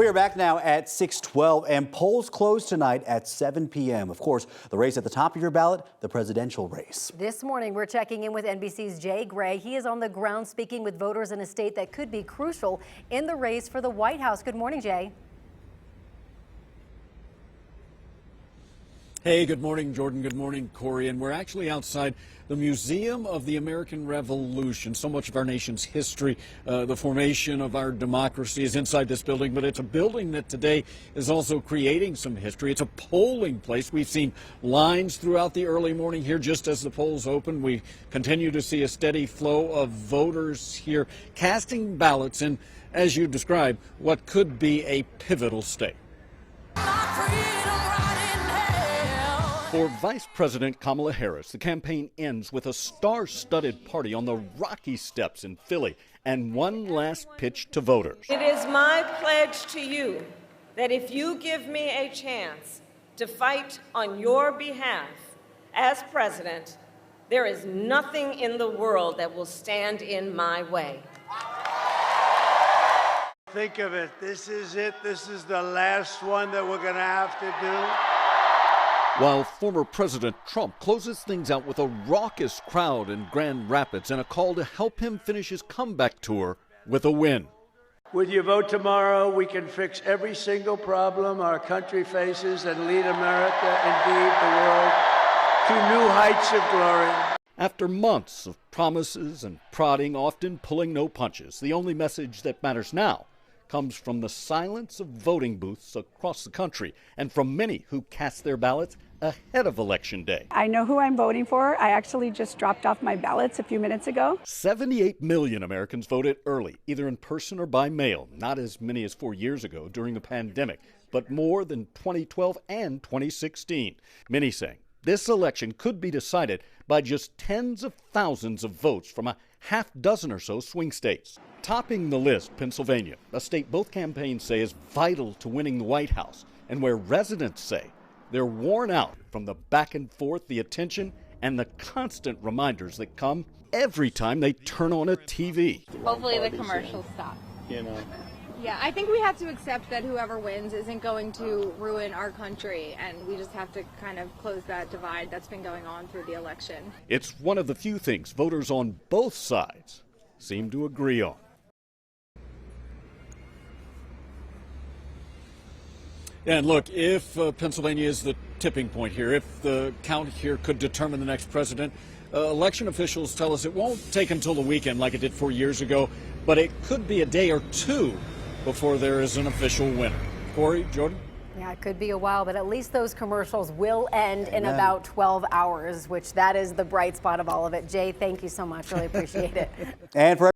We are back now at 6:12 and polls close tonight at 7 p.m. Of course, the race at the top of your ballot, the presidential race. This morning, we're checking in with NBC's Jay Gray. He is on the ground speaking with voters in a state that could be crucial in the race for the White House. Good morning, Jay. Hey, good morning, Jordan. Good morning, Corey. And we're actually outside the Museum of the American Revolution. So much of our nation's history, the formation of our democracy is inside this building, but it's a building that today is also creating some history. It's a polling place. We've seen lines throughout the early morning here just as the polls open. We continue to see a steady flow of voters here casting ballots in, as you described, what could be a pivotal state. For Vice President Kamala Harris, the campaign ends with a star-studded party on the Rocky Steps in Philly and one last pitch to voters. It is my pledge to you that if you give me a chance to fight on your behalf as president, there is nothing in the world that will stand in my way. Think of it. This is it. This is the last one that we're going to have to do. While former President Trump closes things out with a raucous crowd in Grand Rapids and a call to help him finish his comeback tour with a win. With your vote tomorrow, we can fix every single problem our country faces and lead America, indeed the world, to new heights of glory. After months of promises and prodding, often pulling no punches, the only message that matters now comes from the silence of voting booths across the country and from many who cast their ballots ahead of Election Day. I know who I'm voting for. I actually just dropped off my ballots a few minutes ago. 78 million Americans voted early, either in person or by mail. Not as many as 4 years ago during the pandemic, but more than 2012 and 2016. Many saying this election could be decided by just tens of thousands of votes from a half dozen or so swing states. Topping the list, Pennsylvania, a state both campaigns say is vital to winning the White House, and where residents say they're worn out from the back and forth, the attention, and the constant reminders that come every time they turn on a TV. Hopefully the commercials stop. Yeah, I think we have to accept that whoever wins isn't going to ruin our country, and we just have to kind of close that divide that's been going on through the election. It's one of the few things voters on both sides seem to agree on. And look, if Pennsylvania is the tipping point here, if the count here could determine the next president, election officials tell us it won't take until the weekend like it did 4 years ago, but it could be a day or two before there is an official winner. Corey, Jordan? Yeah, it could be a while, but at least those commercials will end in about 12 hours, which that is the bright spot of all of it. Jay, thank you so much. Really appreciate it. And for